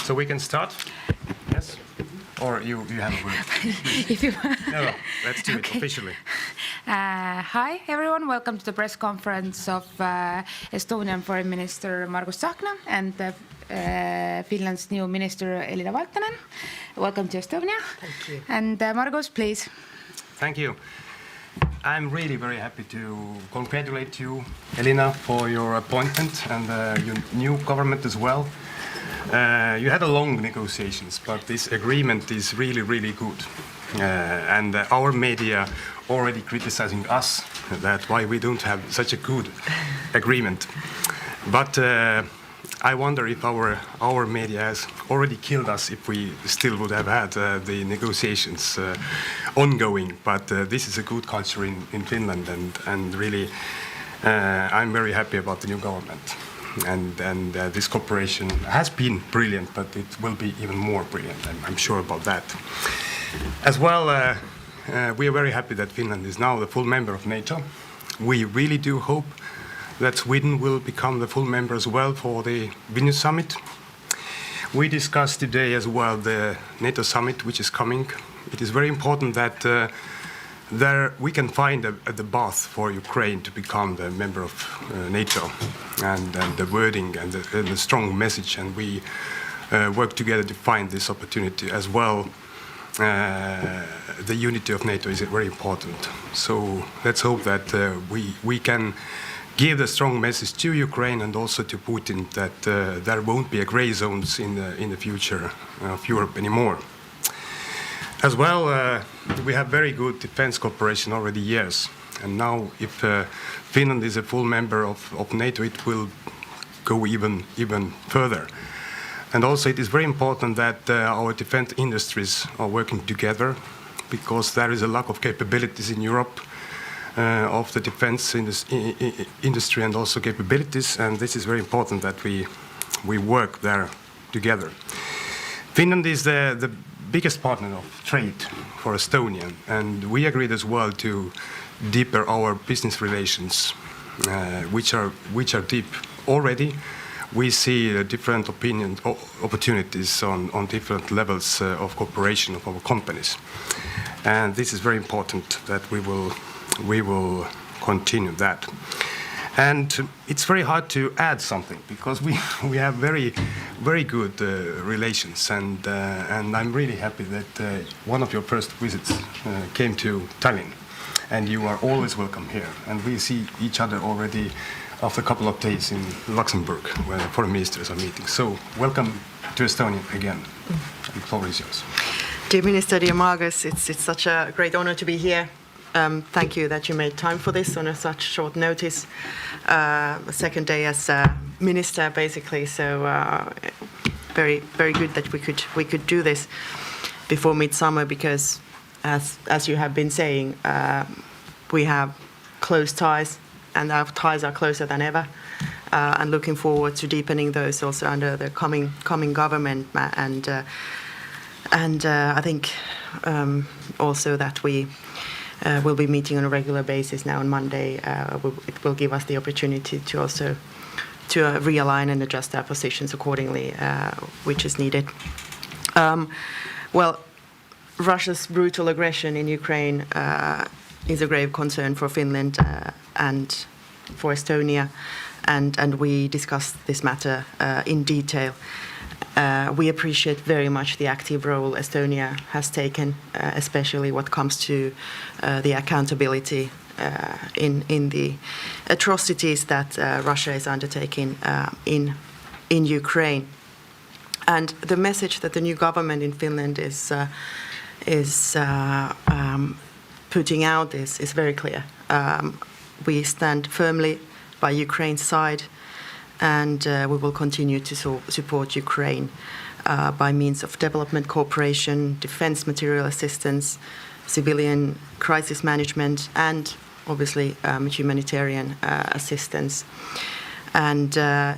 So we can start? Yes? Or you have a word? If you No, let's do it officially. Hi, everyone. Welcome to the press conference of Estonian Foreign Minister Margus Tsahkna and Finland's new Minister Elina Valtonen. Welcome to Estonia. Thank you. And Margus, please. Thank you. I'm really very happy to congratulate you, Elina, for your appointment and your new government as well. You had a long negotiations, but this agreement is really, really good. And our media already criticizing us that why we don't have such a good agreement. But I wonder if our media has already killed us if we still would have had the negotiations ongoing. But this is a good culture in Finland, and really I'm very happy about the new government. And this cooperation has been brilliant, but it will be even more brilliant. I'm sure about that. As well, we are very happy that Finland is now the full member of NATO. We really do hope that Sweden will become the full member as well for the Vilnius summit. We discussed today as well the NATO summit, which is coming. It is very important that there we can find the path for Ukraine to become the member of NATO, and the wording and the strong message, and we work together to find this opportunity as well. The unity of NATO is very important. So let's hope that we can give the strong message to Ukraine and also to Putin that there won't be a gray zones in the future of Europe anymore. As well, we have very good defense cooperation already years, and now if Finland is a full member of NATO, it will go even further. And also it is very important that our defense industries are working together, because there is a lack of capabilities in Europe of the defense industry and also capabilities, and this is very important that we work there together. Finland is the biggest partner of trade for Estonia, and we agreed as well to deepen our business relations, which are deep already. We see different opportunities on different levels of cooperation of our companies, and this is very important that we will continue that. And it's very hard to add something, because we have very good relations, and I'm really happy that one of your first visits came to Tallinn, and you are always welcome here. And we see each other already after a couple of days in Luxembourg, where the foreign ministers are meeting. So welcome to Estonia again. The floor is yours. Dear Minister, dear Margus, it's such a great honor to be here. Thank you that you made time for this on such short notice. Second day as minister, basically. So very good that we could do this before midsummer, because as you have been saying, we have close ties, and our ties are closer than ever. And looking forward to deepening those also under the coming government. And I think also that we will be meeting on a regular basis now on Monday. It will give us the opportunity to also realign and adjust our positions accordingly, which is needed. Well, Russia's brutal aggression in Ukraine is a grave concern for Finland and for Estonia, and we discussed this matter in detail. We appreciate very much the active role Estonia has taken, especially what comes to the accountability in the atrocities that Russia is undertaking in Ukraine. And the message that the new government in Finland is putting out is very clear. We stand firmly by Ukraine's side, and we will continue to support Ukraine by means of development cooperation, defense material assistance, civilian crisis management, and obviously humanitarian assistance. And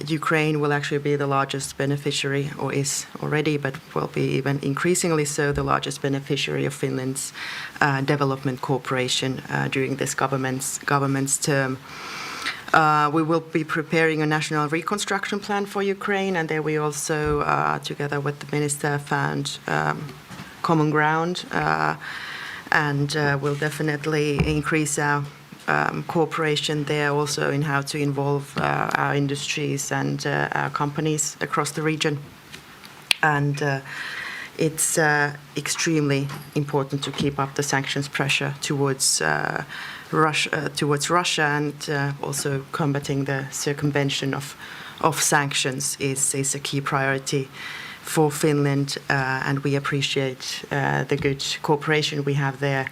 Ukraine will actually be the largest beneficiary, or is already, but will be even increasingly so, the largest beneficiary of Finland's development cooperation during this government's term. We will be preparing a national reconstruction plan for Ukraine, and there we also, together with the minister, found common ground, and we'll definitely increase our cooperation there also in how to involve our industries and our companies across the region. And it's extremely important to keep up the sanctions pressure towards Russia, and also combating the circumvention of sanctions is a key priority for Finland, and we appreciate the good cooperation we have there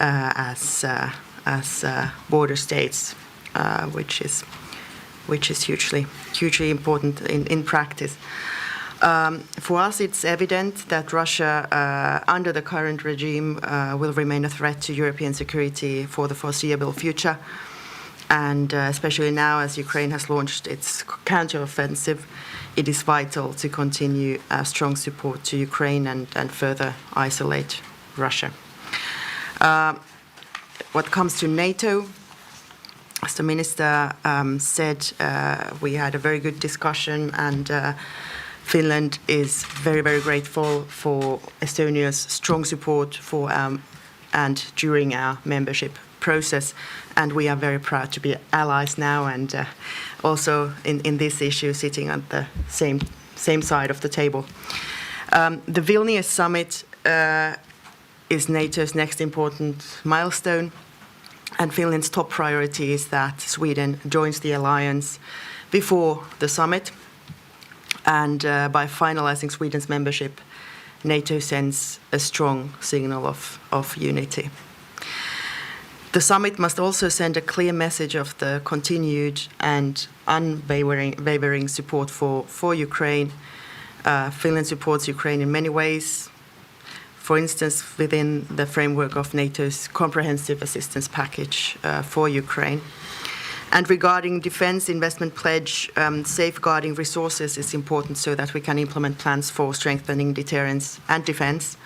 as border states, which is hugely important in practice. For us, it's evident that Russia, under the current regime, will remain a threat to European security for the foreseeable future. And especially now, as Ukraine has launched its counteroffensive, it is vital to continue our strong support to Ukraine and further isolate Russia. What comes to NATO, as the minister said, we had a very good discussion, and Finland is very, very grateful for Estonia's strong support for and during our membership process, and we are very proud to be allies now, and also in this issue sitting at the same side of the table. The Vilnius summit is NATO's next important milestone, and Finland's top priority is that Sweden joins the alliance before the summit. And by finalizing Sweden's membership, NATO sends a strong signal of unity. The summit must also send a clear message of the continued and unwavering support for Ukraine. Finland supports Ukraine in many ways, for instance, within the framework of NATO's comprehensive assistance package for Ukraine. And regarding defence investment pledge, safeguarding resources is important so that we can implement plans for strengthening deterrence and defence.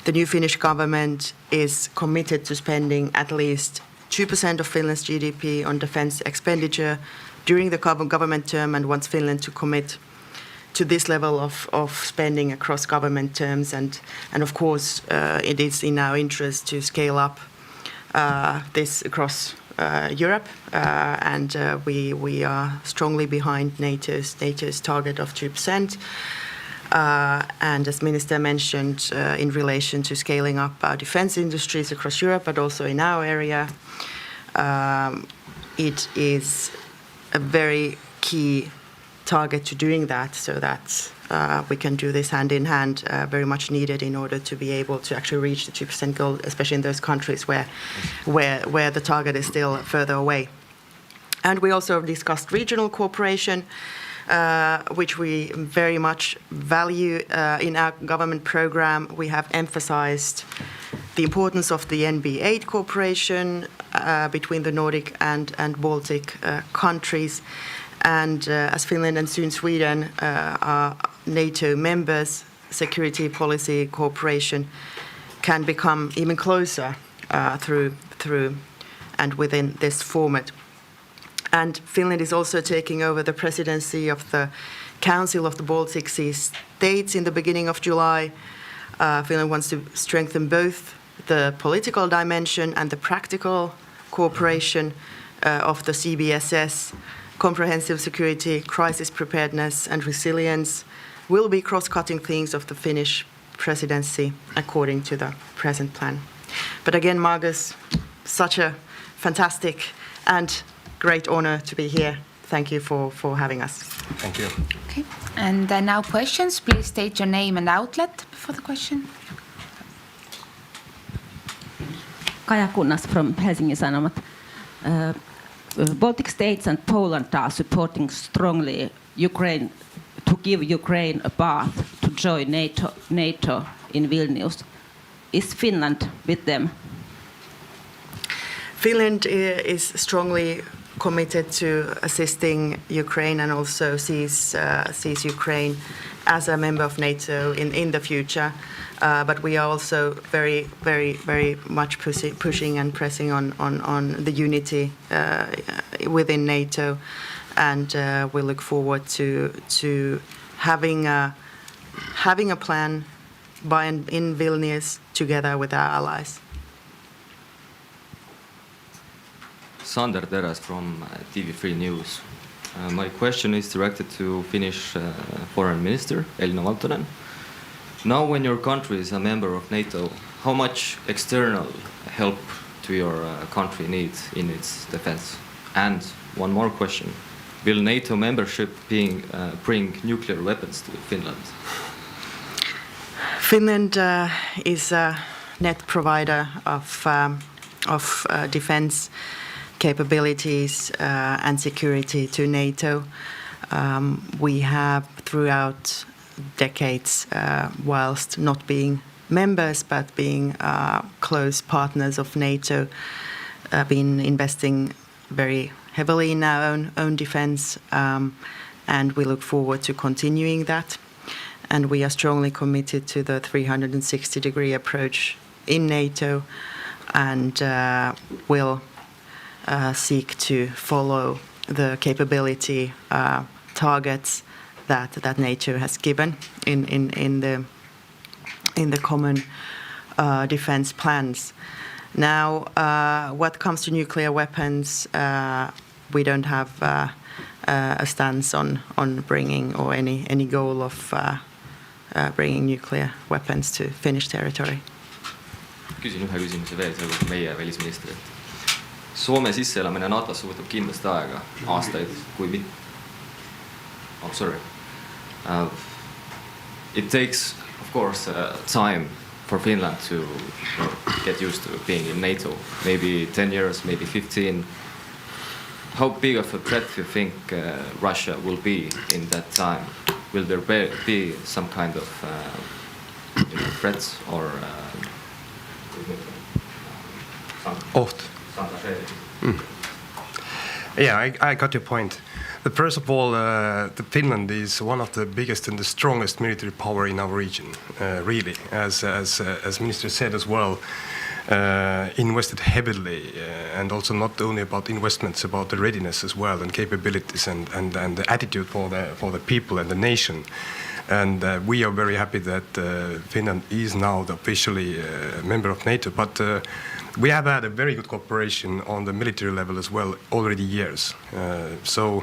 The new Finnish government is committed to spending at least 2% of Finland's GDP on defence expenditure during the government term, and wants Finland to commit to this level of spending across government terms. And of course, it is in our interest to scale up this across Europe, and we are strongly behind NATO's target of 2%. And as Minister mentioned, in relation to scaling up our defence industries across Europe, but also in our area, it is a very key target to doing that, so that we can do this hand in hand, very much needed in order to be able to actually reach the 2% goal, especially in those countries where the target is still further away. And we also discussed regional cooperation, which we very much value. In our government program, we have emphasized the importance of the NB8 cooperation between the Nordic and Baltic countries. And as Finland and soon Sweden are NATO members, security policy cooperation can become even closer through and within this format. And Finland is also taking over the presidency of the Council of the Baltic Sea States in the beginning of July. Finland wants to strengthen both the political dimension and the practical cooperation of the CBSS. Comprehensive security, crisis preparedness and resilience will be cross-cutting themes of the Finnish presidency according to the present plan. But again, Margus, such a fantastic and great honor to be here. Thank you for having us. Thank you. Okay. And now questions. Please state your name and outlet before the question. Kaja Kunnas from Helsingin Sanomat. Baltic states and Poland are supporting strongly Ukraine to give Ukraine a path to join NATO in Vilnius. Is Finland with them? Finland is strongly committed to assisting Ukraine and also sees Ukraine as a member of NATO in the future. But we are also very, very, very much pushing and pressing on the unity within NATO, and we look forward to having a plan in Vilnius together with our allies. Sander Teres from TV3 News. My question is directed to Finnish Foreign Minister Elina Valtonen. Now when your country is a member of NATO, how much external help do your country need in its defense? And one more question. Will NATO membership bring nuclear weapons to Finland? Finland is a net provider of defense capabilities and security to NATO. We have throughout decades, whilst not being members but being close partners of NATO, been investing very heavily in our own defense, and we look forward to continuing that. And we are strongly committed to the 360-degree approach in NATO, and will seek to follow the capability targets that NATO has given in the common defense plans. Now, what comes to nuclear weapons, we don't have a stance on bringing or any goal of bringing nuclear weapons to Finnish territory. Küsin ühe küsimuse veel, see on meie välisministrilt. Soome sisseelamine NATOsse võtab kindlasti aega, aastaid, kui mitte. Oh, sorry. It takes, of course, time for Finland to get used to being in NATO. Maybe 10 years, maybe 15. How big of a threat do you think Russia will be in that time? Will there be some kind of threats or Yeah, I got your point. But first of all, Finland is one of the biggest and the strongest military power in our region, really. As Minister said as well, invested heavily, and also not only about investments, about the readiness as well, and capabilities, and the attitude for the people and the nation. And we are very happy that Finland is now officially a member of NATO. But we have had a very good cooperation on the military level as well already years. So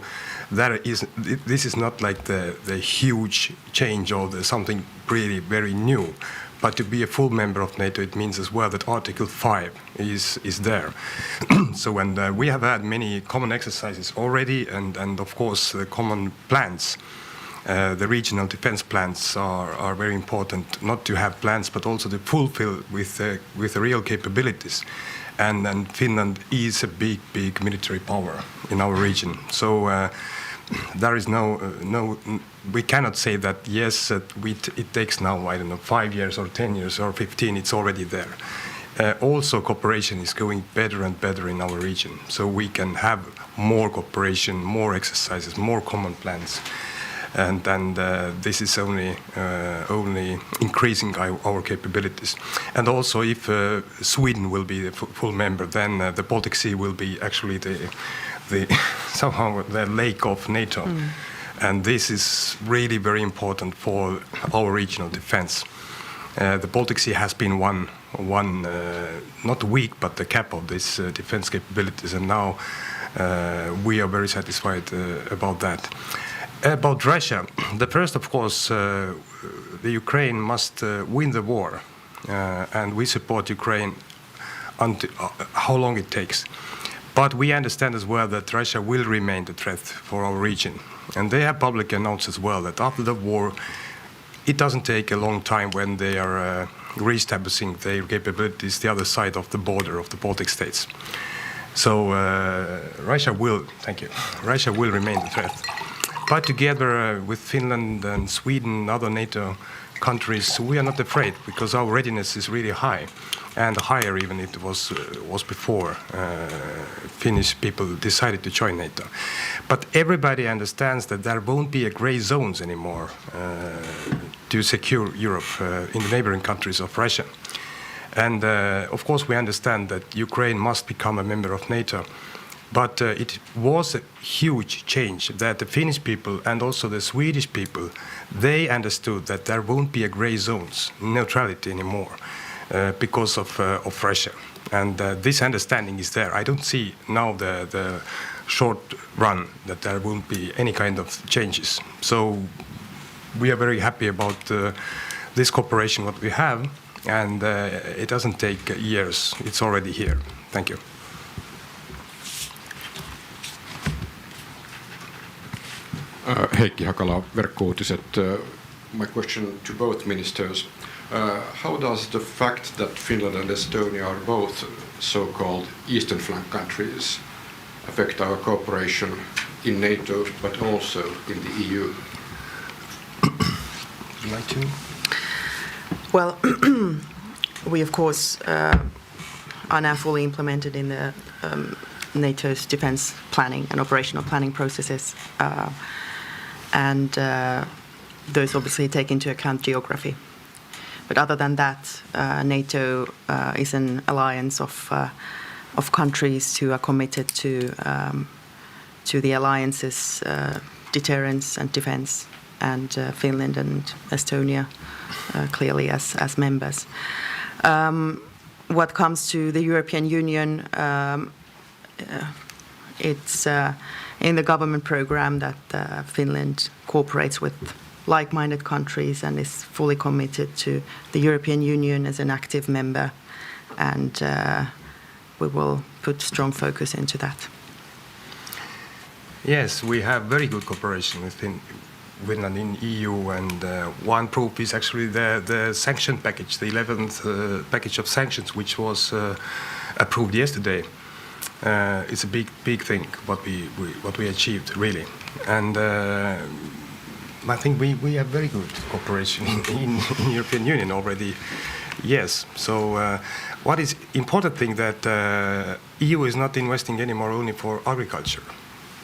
this is not like the huge change or something really very new. But to be a full member of NATO, it means as well that Article 5 is there. So, and we have had many common exercises already, and of course the common plans. The regional defense plans are very important, not to have plans, but also to fulfill with the real capabilities. And Finland is a big military power in our region. So there is we cannot say that, yes, it takes now, I don't know, 5 years or 10 years or 15, it's already there. Also, cooperation is going better and better in our region. So we can have more cooperation, more exercises, more common plans. And this is only increasing our capabilities. And also, if Sweden will be a full member, then the Baltic Sea will be actually somehow the lake of NATO. And this is really very important for our regional defense. The Baltic Sea has been one not weak, but the cap of this defense capabilities, and now we are very satisfied about that. About Russia, the first, of course, the Ukraine must win the war, and we support Ukraine until how long it takes. But we understand as well that Russia will remain the threat for our region. And they have publicly announced as well that after the war, it doesn't take a long time when they are re-establishing their capabilities the other side of the border of the Baltic states. So Russia will remain the threat. But together with Finland and Sweden and other NATO countries, we are not afraid because our readiness is really high, and higher even it was before Finnish people decided to join NATO. But everybody understands that there won't be a grey zones anymore to secure Europe in the neighboring countries of Russia. And of course we understand that Ukraine must become a member of NATO. But it was a huge change that the Finnish people and also the Swedish people, they understood that there won't be a grey zones, neutrality anymore because of Russia. And this understanding is there. I don't see now the short run that there won't be any kind of changes. So we are very happy about this cooperation what we have, and it doesn't take years. It's already here. Thank you. Heikki Hakala, Verkkouutiset. My question to both ministers. How does the fact that Finland and Estonia are both so-called Eastern flank countries affect our cooperation in NATO, but also in the EU? Would you like to? Well, we of course are now fully implemented in the NATO's defence planning and operational planning processes. And those obviously take into account geography. But other than that, NATO is an alliance of countries who are committed to the alliance's deterrence and defence, and Finland and Estonia clearly as members. What comes to the European Union, it's in the government program that Finland cooperates with like-minded countries and is fully committed to the European Union as an active member, and we will put strong focus into that. Yes, we have very good cooperation with Finland in EU, and one proof is actually the sanction package, the 11th package of sanctions, which was approved yesterday. It's a big thing what we achieved, really, and I think we have very good cooperation in European Union already. Yes. So what is important thing that EU is not investing anymore only for agriculture,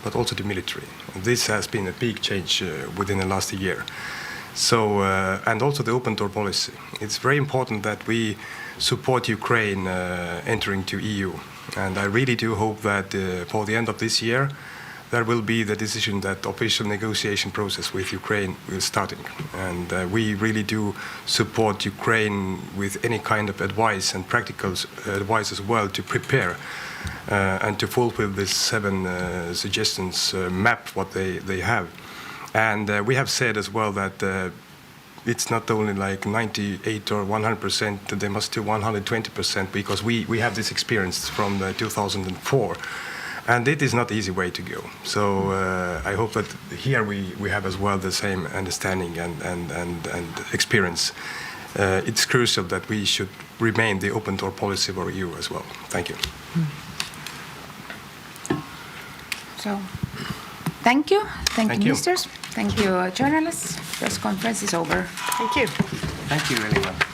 but also the military. This has been a big change within the last year. So and also the open door policy. It's very important that we support Ukraine entering to EU. And I really do hope that for the end of this year, there will be the decision that official negotiation process with Ukraine will starting. And we really do support Ukraine with any kind of advice and practical advice as well to prepare and to fulfill this 7 suggestions map what they have. And we have said as well that it's not only like 98 or 100%, they must do 120% because we have this experience from 2004. And it is not an easy way to go. So I hope that here we have as well the same understanding and experience. It's crucial that we should remain the open door policy for EU as well. Thank you. So, thank you. Thank you, you. ministers. Thank you, journalists. Press conference is over. Thank you. Thank you, everyone.